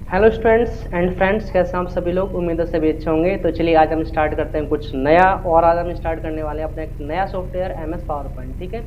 Hello students and friends, कैसे हैं आप सभी लोग। उम्मीद है सभी अच्छे होंगे। तो चलिए आज हम स्टार्ट करते हैं कुछ नया। और आज हम स्टार्ट करने वाले हैं अपना एक नया software M S PowerPoint. ठीक है,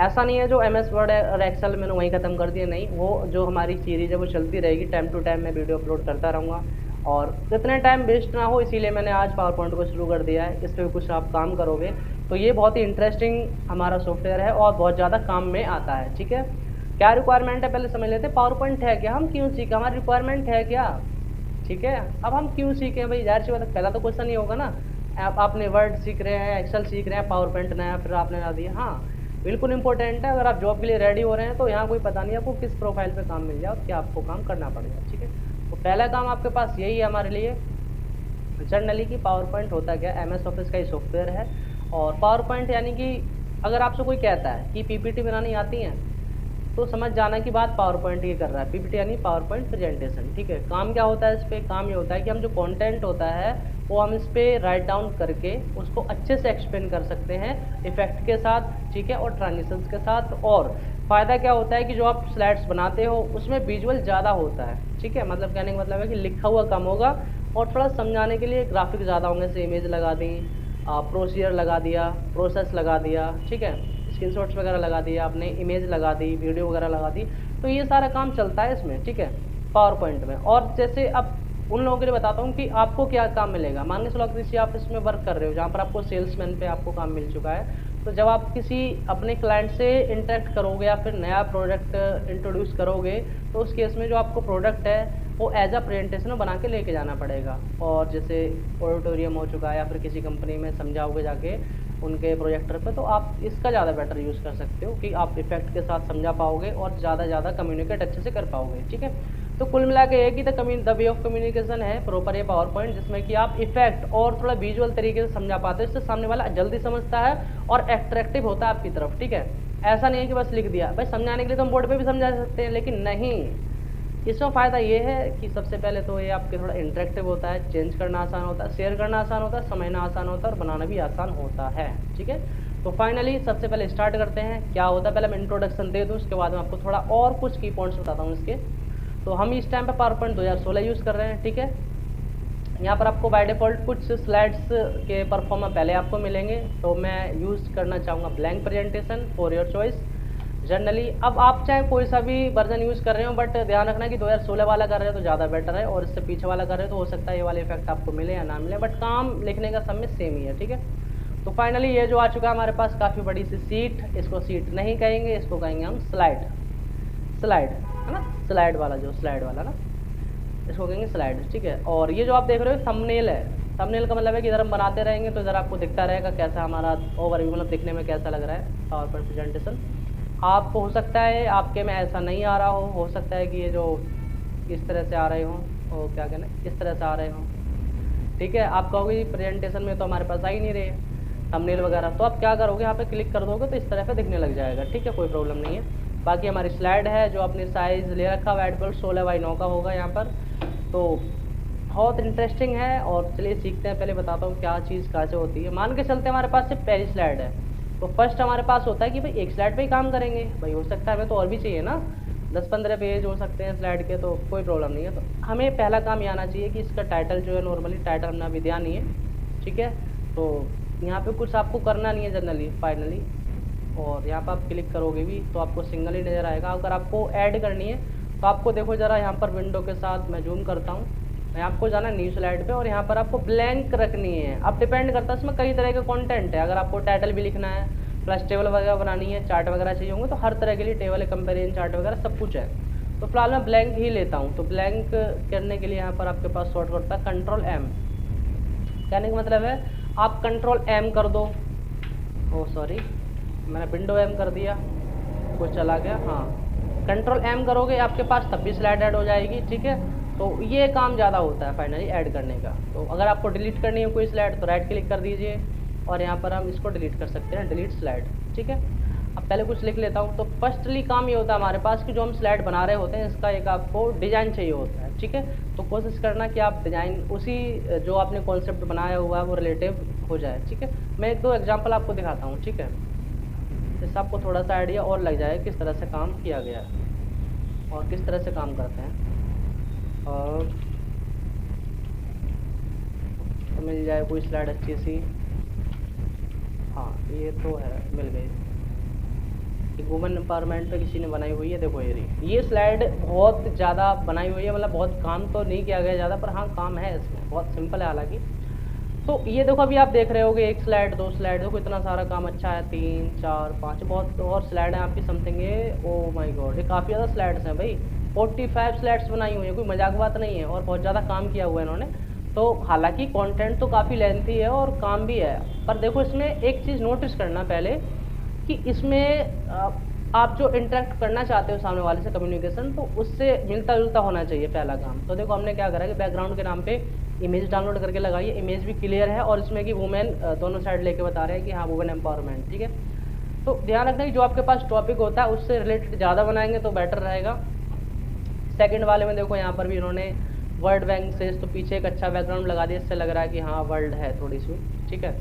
ऐसा नहीं है जो एम एस वर्ड और एक्सेल मैंने वहीं ख़त्म कर दिया, नहीं, वो जो हमारी सीरीज है वो चलती रहेगी। टाइम टू टाइम मैं वीडियो अपलोड करता रहूँगा और कितने टाइम वेस्ट ना हो, इसीलिए मैंने आज पावर पॉइंट को शुरू कर दिया है। इस पर कुछ आप काम करोगे तो ये बहुत ही इंटरेस्टिंग हमारा सॉफ्टवेयर है और बहुत ज़्यादा काम में आता है। ठीक है, क्या रिक्वायरमेंट है पहले समझ लेते हैं। पावर पॉइंट है क्या, हम क्यों सीखें, हमारी रिक्वायरमेंट है क्या। ठीक है, अब हम क्यों सीखें भाई, जाहिर सी बात है, पहला तो क्वेश्चन ये होगा ना। आपने वर्ड सीख रहे हैं, एक्सेल सीख रहे हैं, पावर पॉइंट नया फिर आपने ला दिया। हाँ, बिल्कुल इंपॉर्टेंट है। अगर आप जॉब के लिए रेडी हो रहे हैं तो यहाँ कोई पता नहीं आपको किस प्रोफाइल पे काम मिल जाए और क्या आपको काम करना पड़ेगा। ठीक है, तो पहला काम आपके पास यही है हमारे लिए जनरली कि पावर पॉइंट होता क्या, एम एस ऑफिस का ही सॉफ्टवेयर है। और पावर पॉइंट यानी कि अगर आपसे कोई कहता है कि पीपीटी बनानी आती है तो समझ जाना की बात पावर पॉइंट ये कर रहा है। पीपीटी यानी पावर पॉइंट प्रेजेंटेशन। ठीक है, काम क्या होता है इस पर, काम ये होता है कि हम जो कंटेंट होता है वो हम इस पर राइट डाउन करके उसको अच्छे से एक्सप्लेन कर सकते हैं इफेक्ट के साथ। ठीक है, और ट्रांजिशंस के साथ। और फ़ायदा क्या होता है कि जो आप स्लाइड्स बनाते हो उसमें विजुअल ज़्यादा होता है। ठीक है, मतलब कहने का मतलब है कि लिखा हुआ कम होगा और थोड़ा समझाने के लिए ग्राफिक ज़्यादा होंगे। जैसे इमेज लगा दी, प्रोसीजर लगा दिया, प्रोसेस लगा दिया। ठीक है, स्क्रीनशॉट्स वगैरह लगा दिया आपने, इमेज लगा दी, वीडियो वगैरह लगा दी, तो ये सारा काम चलता है इसमें। ठीक है, पावर पॉइंट में। और जैसे अब उन लोगों के लिए बताता हूँ कि आपको क्या काम मिलेगा। मान के चलो आप किसी ऑफिस में वर्क कर रहे हो जहाँ पर आपको सेल्समैन पे आपको काम मिल चुका है। तो जब आप किसी अपने क्लाइंट से इंटरेक्ट करोगे या फिर नया प्रोडक्ट इंट्रोड्यूस करोगे तो उस केस में जो आपको प्रोडक्ट है वो एज अ प्रेजेंटेशन बना के लेके जाना पड़ेगा। और जैसे ऑडिटोरियम हो चुका है या फिर किसी कंपनी में समझाओगे जाके उनके प्रोजेक्टर पे, तो आप इसका ज़्यादा बेटर यूज़ कर सकते हो कि आप इफेक्ट के साथ समझा पाओगे और ज़्यादा कम्युनिकेट अच्छे से कर पाओगे। ठीक है, तो कुल मिला के एक ही द वे ऑफ कम्युनिकेशन है प्रॉपर ये पावर पॉइंट, जिसमें कि आप इफेक्ट और थोड़ा विजुअल तरीके से समझा पाते हो। इससे सामने वाला जल्दी समझता है और अट्रैक्टिव होता है आपकी तरफ। ठीक है, ऐसा नहीं है कि बस लिख दिया। भाई समझाने के लिए तो हम बोर्ड पे भी समझा सकते हैं, लेकिन नहीं, इसमें फ़ायदा ये है कि सबसे पहले तो ये आपके थोड़ा इंटरेक्टिव होता है, चेंज करना आसान होता है, शेयर करना आसान होता है, समझना आसान होता है और बनाना भी आसान होता है। ठीक है, तो फाइनली सबसे पहले स्टार्ट करते हैं। क्या होता है, पहले मैं इंट्रोडक्शन दे दूँ, उसके बाद मैं आपको थोड़ा और कुछ की पॉइंट्स बताता हूँ इसके। तो हम इस टाइम पर पावर पॉइंट 2016 यूज़ कर रहे हैं। ठीक है, यहाँ पर आपको बाय डिफ़ॉल्ट कुछ स्लाइड्स के परफॉर्म पहले आपको मिलेंगे, तो मैं यूज़ करना चाहूँगा blank presentation, for your choice generally. अब आप चाहे कोई सा भी वर्जन यूज़ कर रहे हो, बट ध्यान रखना कि 2016 वाला कर रहे हो तो ज़्यादा बेटर है, और इससे पीछे वाला कर रहे हो तो हो सकता है ये वाला इफेक्ट आपको मिले या ना मिले, बट काम लिखने का सब में सेम ही है। ठीक है, तो फाइनली ये जो आ चुका है हमारे पास काफ़ी बड़ी सी सीट, इसको सीट नहीं कहेंगे, इसको कहेंगे हम स्लाइड। स्लाइड है ना, स्लाइड वाला, जो स्लाइड वाला ना, इसको कहेंगे स्लाइड। ठीक है, और ये जो आप देख रहे हो थंबनेल है। थंबनेल का मतलब है कि इधर हम बनाते रहेंगे तो इधर आपको दिखता रहेगा कैसा हमारा ओवरव्यू, मतलब दिखने में कैसा लग रहा है पावर पॉइंट प्रेजेंटेशन। आपको हो सकता है आपके में ऐसा नहीं आ रहा हो सकता है कि ये जो इस तरह से आ रहे हों, और क्या कहना है, इस तरह से आ रहे हों। ठीक है, आप कहोगे प्रेजेंटेशन में तो हमारे पास आ ही नहीं रहे थंबनेल वगैरह, तो आप क्या करोगे, यहाँ पे क्लिक कर दोगे तो इस तरह से दिखने लग जाएगा। ठीक है, कोई प्रॉब्लम नहीं है। बाकी हमारी स्लाइड है जो अपनी साइज़ ले रखा है, 16x9 का होगा यहाँ पर। तो बहुत इंटरेस्टिंग है, और चलिए सीखते हैं। पहले बताता हूँ क्या चीज़ कहाँ से होती है। मान के चलते हमारे पास सिर्फ पहली स्लाइड है, तो फर्स्ट हमारे पास होता है कि भाई एक स्लाइड पे ही काम करेंगे। भाई हो सकता है हमें तो और भी चाहिए ना, 10-15 पेज हो सकते हैं स्लाइड के, तो कोई प्रॉब्लम नहीं है। तो हमें पहला काम ये आना चाहिए कि इसका टाइटल जो है, नॉर्मली टाइटल हमने अभी ध्यान नहीं है। ठीक है, तो यहाँ पे कुछ आपको करना नहीं है जनरली, फाइनली। और यहाँ पर आप क्लिक करोगे भी तो आपको सिंगल ही नज़र आएगा। अगर आपको ऐड करनी है तो आपको देखो ज़रा यहाँ पर विंडो के साथ मैं जूम करता हूँ, यहाँ आपको जाना न्यू स्लाइड पे और यहाँ पर आपको ब्लैंक रखनी है। अब डिपेंड करता है, इसमें कई तरह के कंटेंट है। अगर आपको टाइटल भी लिखना है, प्लस टेबल वगैरह बनानी है, चार्ट वगैरह चाहिए होंगे, तो हर तरह के लिए टेबल, कंपेरिजन चार्ट वगैरह सब कुछ है। तो फिलहाल मैं ब्लैंक ही लेता हूँ। तो ब्लैंक करने के लिए यहाँ पर आपके पास शॉर्टकट था Ctrl+M। कहने का मतलब है आप Ctrl+M कर दो। ओ सॉरी, मैंने विंडो M कर दिया, कुछ चला गया। हाँ, Ctrl+M करोगे आपके पास तब भी स्लाइड ऐड हो जाएगी। ठीक है, तो ये काम ज़्यादा होता है फाइनली ऐड करने का। तो अगर आपको डिलीट करनी है कोई स्लाइड तो राइट क्लिक कर दीजिए और यहाँ पर हम इसको डिलीट कर सकते हैं, डिलीट स्लाइड। ठीक है, अब पहले कुछ लिख लेता हूँ। तो फर्स्टली काम ये होता है हमारे पास कि जो हम स्लाइड बना रहे होते हैं इसका एक आपको डिज़ाइन चाहिए होता है। ठीक है, तो कोशिश करना कि आप डिज़ाइन उसी जो आपने कॉन्सेप्ट बनाया हुआ है वो रिलेटिव हो जाए। ठीक है, मैं एक दो एग्जाम्पल आपको दिखाता हूँ। ठीक है, इससे आपको थोड़ा सा आइडिया और लग जाए किस तरह से काम किया गया है और किस तरह से काम करते हैं। और तो मिल जाए कोई स्लाइड अच्छी सी। हाँ ये तो है, मिल गई। वुमेन एम्पावरमेंट पे किसी ने बनाई हुई है, देखो ये रही। ये स्लाइड बहुत ज़्यादा बनाई हुई है, मतलब बहुत काम तो नहीं किया गया ज़्यादा, पर हाँ काम है इसमें, बहुत सिंपल है हालांकि। तो ये देखो अभी आप देख रहे होगे 1 स्लाइड 2 स्लाइड, देखो इतना सारा काम अच्छा है, 3 4 5 बहुत और स्लाइड है आपकी समथिंग। ये ओ माय गॉड, ये काफ़ी ज़्यादा स्लाइड्स हैं भाई, 45 स्लाइड्स बनाई हुई हैं, कोई मजाक बात नहीं है, और बहुत ज़्यादा काम किया हुआ है इन्होंने। तो हालांकि कंटेंट तो काफ़ी लेंथी है और काम भी है, पर देखो इसमें एक चीज़ नोटिस करना पहले कि इसमें आप जो इंटरेक्ट करना चाहते हो सामने वाले से कम्युनिकेशन, तो उससे मिलता जुलता होना चाहिए पहला काम। तो देखो हमने क्या करा कि बैकग्राउंड के नाम पे इमेज डाउनलोड करके लगाई है, इमेज भी क्लियर है, और इसमें कि वुमेन दोनों साइड लेके बता रहे हैं कि हाँ वुमेन एम्पावरमेंट, ठीक है। तो ध्यान रखना कि जो आपके पास टॉपिक होता है उससे रिलेटेड ज़्यादा बनाएंगे तो बेटर रहेगा। सेकंड वाले में देखो यहाँ पर भी इन्होंने वर्ल्ड बैंक से तो पीछे एक अच्छा बैकग्राउंड लगा दिया, इससे लग रहा है कि हाँ वर्ल्ड है थोड़ी सी, ठीक है।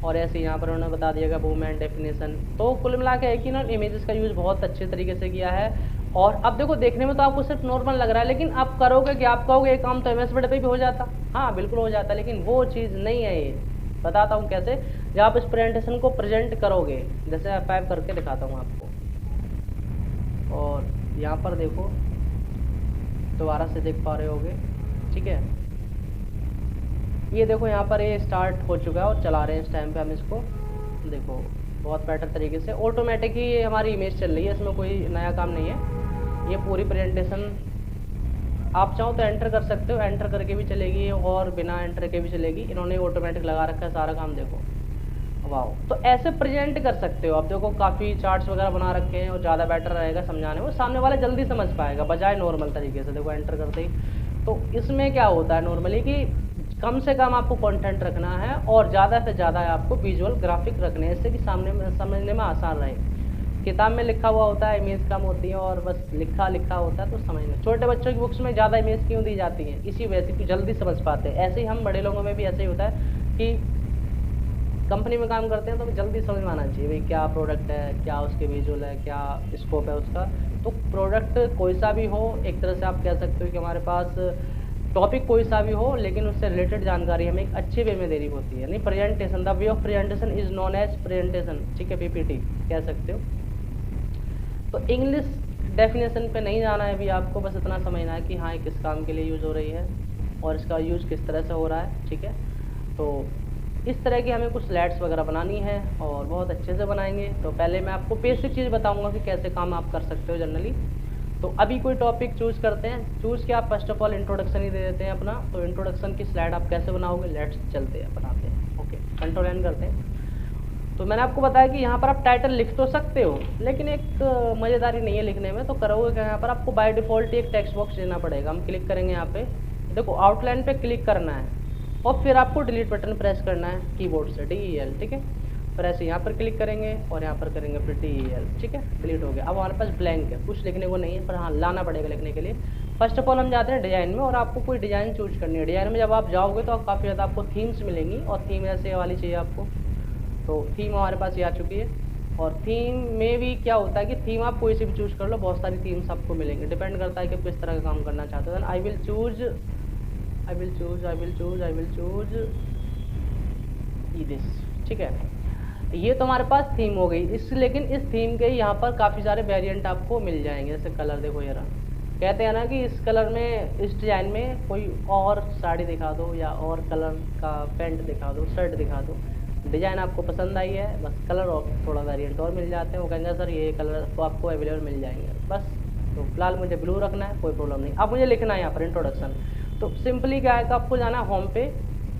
और ऐसे यहाँ पर उन्होंने बता दिया वुमेन डेफिनेशन। तो कुल मिला के है कि ना इमेजेस का यूज़ बहुत अच्छे तरीके से किया है। और अब देखो देखने में तो आपको सिर्फ नॉर्मल लग रहा है, लेकिन आप करोगे कि आप कहोगे ये काम तो MS वर्ड पे भी हो जाता, हाँ बिल्कुल हो जाता, लेकिन वो चीज़ नहीं है ये। बताता हूँ कैसे। जब आप इस प्रेजेंटेशन को प्रेजेंट करोगे, जैसे F5 करके दिखाता हूँ आपको, और यहाँ पर देखो दोबारा से देख पा रहे होगे, ठीक है। ये देखो यहाँ पर ये स्टार्ट हो चुका है और चला रहे हैं इस टाइम पे हम इसको, देखो बहुत बेटर तरीके से ऑटोमेटिक ही ये हमारी इमेज चल रही है, इसमें कोई नया काम नहीं है। ये पूरी प्रेजेंटेशन आप चाहो तो एंटर कर सकते हो, एंटर करके भी चलेगी और बिना एंटर के भी चलेगी, इन्होंने ऑटोमेटिक लगा रखा है सारा काम, देखो वाह। तो ऐसे प्रेजेंट कर सकते हो आप, देखो काफ़ी चार्ट्स वगैरह बना रखे हैं और ज़्यादा बेटर रहेगा समझाने में, सामने वाला जल्दी समझ पाएगा बजाय नॉर्मल तरीके से। देखो एंटर करते ही, तो इसमें क्या होता है नॉर्मली कि कम से कम आपको कंटेंट रखना है और ज़्यादा से ज़्यादा आपको विजुअल ग्राफिक रखने हैं, इससे कि सामने में समझने में आसान रहे। किताब में लिखा हुआ होता है, इमेज कम होती है और बस लिखा लिखा होता है, तो समझना। छोटे बच्चों की बुक्स में ज़्यादा इमेज क्यों दी जाती हैं, इसी वजह से कि जल्दी समझ पाते हैं। ऐसे ही हम बड़े लोगों में भी ऐसे ही होता है कि कंपनी में काम करते हैं तो जल्दी समझ में आना चाहिए भाई क्या प्रोडक्ट है, क्या उसके विजुअल है, क्या स्कोप है उसका। तो प्रोडक्ट कोई सा भी हो, एक तरह से आप कह सकते हो कि हमारे पास टॉपिक कोई सा भी हो, लेकिन उससे रिलेटेड जानकारी हमें एक अच्छे वे में देनी होती है। नहीं presentation, the way of presentation is known as presentation, ठीक है, PPT कह सकते हो। तो इंग्लिश डेफिनेशन पे नहीं जाना है अभी आपको, बस इतना समझना है कि हाँ ये किस काम के लिए यूज़ हो रही है और इसका यूज़ किस तरह से हो रहा है, ठीक है। तो इस तरह की हमें कुछ स्लाइड्स वगैरह बनानी है और बहुत अच्छे से बनाएंगे। तो पहले मैं आपको बेसिक चीज़ बताऊंगा कि कैसे काम आप कर सकते हो जनरली। तो अभी कोई टॉपिक चूज़ करते हैं, चूज़ क्या आप फर्स्ट ऑफ ऑल इंट्रोडक्शन ही दे देते हैं अपना। तो इंट्रोडक्शन की स्लाइड आप कैसे बनाओगे, लेट्स चलते हैं बनाते हैं। ओके, कंट्रोल एन करते हैं। तो मैंने आपको बताया कि यहाँ पर आप टाइटल लिख तो सकते हो, लेकिन एक मज़ेदारी नहीं है लिखने में। तो करोगे क्या, यहाँ पर आपको बाय डिफ़ॉल्ट एक टेक्स्ट बॉक्स देना पड़ेगा। हम क्लिक करेंगे यहाँ पे, देखो आउटलाइन पे क्लिक करना है और फिर आपको डिलीट बटन प्रेस करना है कीबोर्ड से, DEL, ठीक है। फिर ऐसे यहाँ पर क्लिक करेंगे और यहाँ पर करेंगे फिर DEL, ठीक है, डिलीट हो गया। अब हमारे पास ब्लैंक है, कुछ लिखने को नहीं है, पर हाँ लाना पड़ेगा लिखने के लिए। फर्स्ट ऑफ ऑल हम जाते हैं डिज़ाइन में और आपको कोई डिज़ाइन चूज करनी है। डिज़ाइन में जब आप जाओगे तो काफ़ी ज़्यादा आपको थीम्स मिलेंगी और थीम ऐसे वाली चाहिए आपको। तो थीम हमारे पास ये आ चुकी है। और थीम में भी क्या होता है कि थीम आप कोई सी भी चूज़ कर लो, बहुत सारी थीम्स आपको मिलेंगे, डिपेंड करता है कि किस तरह का काम करना चाहते हो। आई विल चूज दिस, ठीक है। ये तो हमारे पास थीम हो गई इस, लेकिन इस थीम के यहाँ पर काफ़ी सारे वेरिएंट आपको मिल जाएंगे। जैसे कलर देखो ये रहा, कहते हैं ना कि इस कलर में, इस डिज़ाइन में कोई और साड़ी दिखा दो या और कलर का पैंट दिखा दो, शर्ट दिखा दो। डिज़ाइन आपको पसंद आई है, बस कलर और थोड़ा वेरिएंट और मिल जाते हैं। वो कहेंगे सर ये कलर तो आपको अवेलेबल मिल जाएंगे, बस। तो फिलहाल मुझे ब्लू रखना है, कोई प्रॉब्लम नहीं। अब मुझे लिखना है यहाँ पर इंट्रोडक्शन। तो सिंपली क्या है कि आपको जाना है होम पे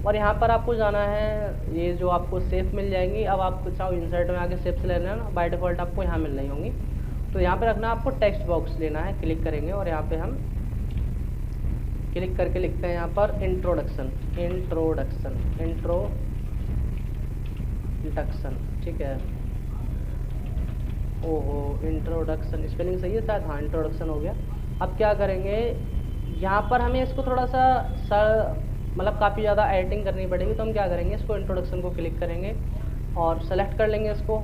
और यहाँ पर आपको जाना है, ये जो आपको सेफ मिल जाएंगी। अब आपको चाहो इंसर्ट में आके सेफ से लेना है ना, बाय डिफ़ॉल्ट आपको यहाँ मिल रही होंगी। तो यहाँ पे रखना आपको टेक्स्ट बॉक्स लेना है, क्लिक करेंगे और यहाँ पे हम क्लिक करके लिखते हैं यहाँ पर इंट्रोडक्शन, ठीक है। ओहो, इंट्रोडक्शन स्पेलिंग सही है शायद, हाँ इंट्रोडक्शन हो गया। अब क्या करेंगे, यहाँ पर हमें इसको थोड़ा सा मतलब काफ़ी ज़्यादा एडिटिंग करनी पड़ेगी। तो हम क्या करेंगे, इसको इंट्रोडक्शन को क्लिक करेंगे और सेलेक्ट कर लेंगे इसको।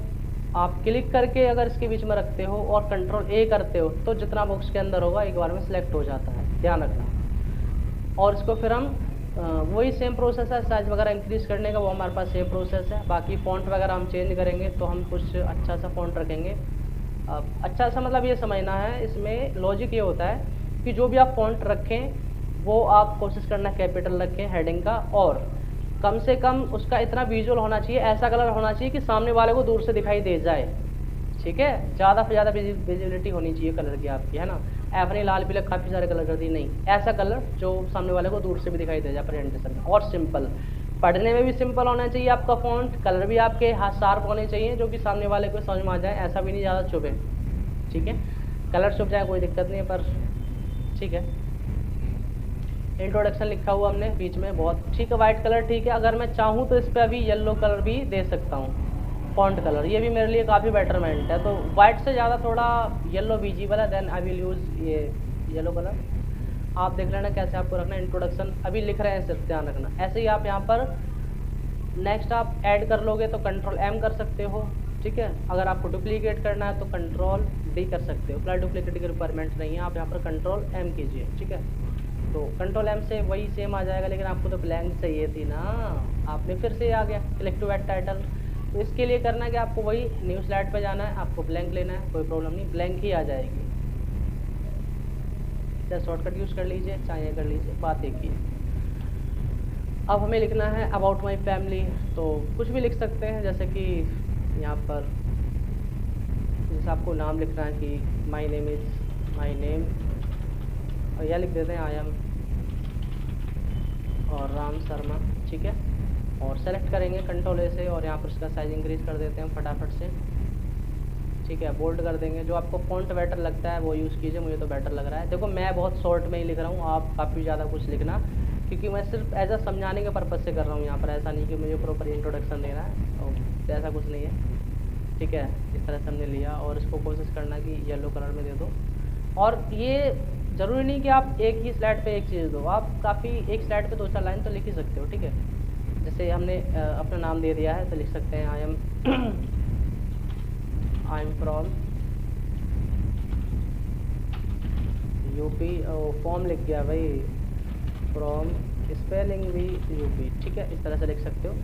आप क्लिक करके अगर इसके बीच में रखते हो और कंट्रोल A करते हो तो जितना बॉक्स के अंदर होगा एक बार में सिलेक्ट हो जाता है, ध्यान रखना। और इसको फिर हम वही सेम प्रोसेस है, साइज़ वगैरह इंक्रीज़ करने का, वो हमारे पास सेम प्रोसेस है। बाकी फ़ॉन्ट वगैरह हम चेंज करेंगे तो हम कुछ अच्छा सा फ़ॉन्ट रखेंगे। अब अच्छा सा मतलब ये समझना है, इसमें लॉजिक ये होता है कि जो भी आप फ़ॉन्ट रखें वो आप कोशिश करना कैपिटल रखें हेडिंग का, और कम से कम उसका इतना विजुअल होना चाहिए, ऐसा कलर होना चाहिए कि सामने वाले को दूर से दिखाई दे जाए। ठीक है, ज़्यादा से ज़्यादा विजिबिलिटी होनी चाहिए कलर की आपकी, है ना। अपने लाल पीले काफ़ी सारे कलर कर दिए, नहीं, ऐसा कलर जो सामने वाले को दूर से भी दिखाई दे जाए प्रेजेंटेशन में। और सिंपल, पढ़ने में भी सिंपल होना चाहिए आपका फ़ॉन्ट, कलर भी आपके हाथ शार्प होने चाहिए जो कि सामने वाले को समझ में आ जाए, ऐसा भी नहीं ज़्यादा चुभे। ठीक है, कलर चुभ जाए कोई दिक्कत नहीं है, पर ठीक है। इंट्रोडक्शन लिखा हुआ हमने बीच में, बहुत ठीक है। वाइट कलर ठीक है, अगर मैं चाहूँ तो इस पर अभी येलो कलर भी दे सकता हूँ, फॉन्ट कलर, ये भी मेरे लिए काफ़ी बेटरमेंट है। तो वाइट से ज़्यादा थोड़ा येलो विजिबल है, देन आई विल यूज़ ये येलो कलर। आप देख लेना कैसे आपको रखना है। इंट्रोडक्शन अभी लिख रहे हैं, सिर्फ ध्यान रखना। ऐसे ही आप यहाँ पर नेक्स्ट आप ऐड कर लोगे तो कंट्रोल एम कर सकते हो। ठीक है, अगर आपको डुप्लीकेट करना है तो कंट्रोल डी कर सकते हो। फिलहाल डुप्लीकेट की रिक्वायरमेंट नहीं है, आप यहाँ पर कंट्रोल एम कीजिए। ठीक है, तो कंट्रोल एम से वही सेम आ जाएगा, लेकिन आपको तो ब्लैंक चाहिए थी ना, आपने फिर से आ गया क्लिक टू ऐड टाइटल। तो इसके लिए करना है कि आपको वही न्यू स्लाइड पे जाना है, आपको ब्लैंक लेना है, कोई प्रॉब्लम नहीं, ब्लैंक ही आ जाएगी। चाहे शॉर्टकट यूज़ कर लीजिए, चाहे ये कर लीजिए, बात एक ही है। अब हमें लिखना है अबाउट माई फैमिली, तो कुछ भी लिख सकते हैं, जैसे कि यहाँ पर जैसे आपको नाम लिखना है कि my name is my name, और यह लिख देते हैं आई एम और राम शर्मा। ठीक है, और सेलेक्ट करेंगे कंट्रोल ए से, और यहाँ पर उसका साइज इंक्रीज़ कर देते हैं फटाफट से। ठीक है, बोल्ड कर देंगे, जो आपको फ़ॉन्ट बेटर लगता है वो यूज़ कीजिए, मुझे तो बेटर लग रहा है। देखो मैं बहुत शॉर्ट में ही लिख रहा हूँ, आप काफ़ी ज़्यादा कुछ लिखना, क्योंकि मैं सिर्फ एज अ समझाने के पर्पज़ से कर रहा हूँ यहाँ पर, ऐसा नहीं कि मुझे प्रॉपर इंट्रोडक्शन देना है, तो ऐसा कुछ नहीं है। ठीक है, इस तरह से हमने लिया, और इसको कोशिश करना कि येलो कलर में दे दो। और ये ज़रूरी नहीं कि आप एक ही स्लाइड पे एक चीज़ दो, आप काफ़ी एक स्लाइड पे 2-4 लाइन तो लिख ही सकते हो। ठीक है, जैसे हमने अपना नाम दे दिया है तो लिख सकते हैं I am from UP, form लिख गया भाई, फ्रॉम स्पेलिंग भी यूपी। ठीक है, इस तरह से लिख सकते हो,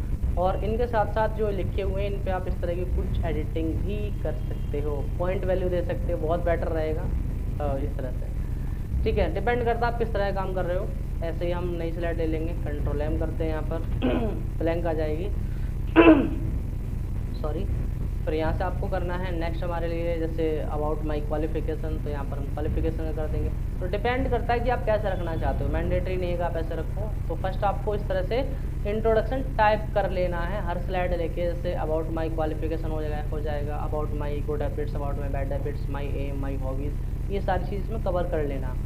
और इनके साथ साथ जो लिखे हुए हैं इन पे आप इस तरह की कुछ एडिटिंग भी कर सकते हो, पॉइंट वैल्यू दे सकते हो, बहुत बेटर रहेगा इस तरह से। ठीक है, डिपेंड करता है आप किस तरह का काम कर रहे हो। ऐसे ही हम नई स्लाइड ले लेंगे, कंट्रोल एम करते हैं, यहाँ पर ब्लैंक आ जाएगी सॉरी। फिर यहाँ से आपको करना है नेक्स्ट हमारे लिए, जैसे अबाउट माई क्वालिफिकेशन, तो यहाँ पर हम क्वालिफिकेशन कर देंगे। तो डिपेंड करता है कि आप कैसे रखना चाहते हो, मैंडेटरी नहीं है कि आप ऐसे रखो। तो फर्स्ट आपको इस तरह से इंट्रोडक्शन टाइप कर लेना है हर स्लाइड लेके, जैसे अबाउट माई क्वालिफिकेशन हो जाएगा, about my good habits, about my bad habits, my um, my hobbies, ये सारी चीज़ में कवर कर लेना।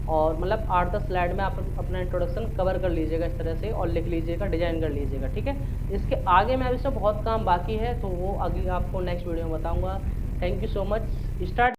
और मतलब 8-10 स्लाइड में आप अपना इंट्रोडक्शन कवर कर लीजिएगा इस तरह से, और लिख लीजिएगा, डिजाइन कर लीजिएगा। ठीक है, इसके आगे में अभी से बहुत काम बाकी है, तो वो आगे आपको नेक्स्ट वीडियो में बताऊंगा। Thank you so much. Start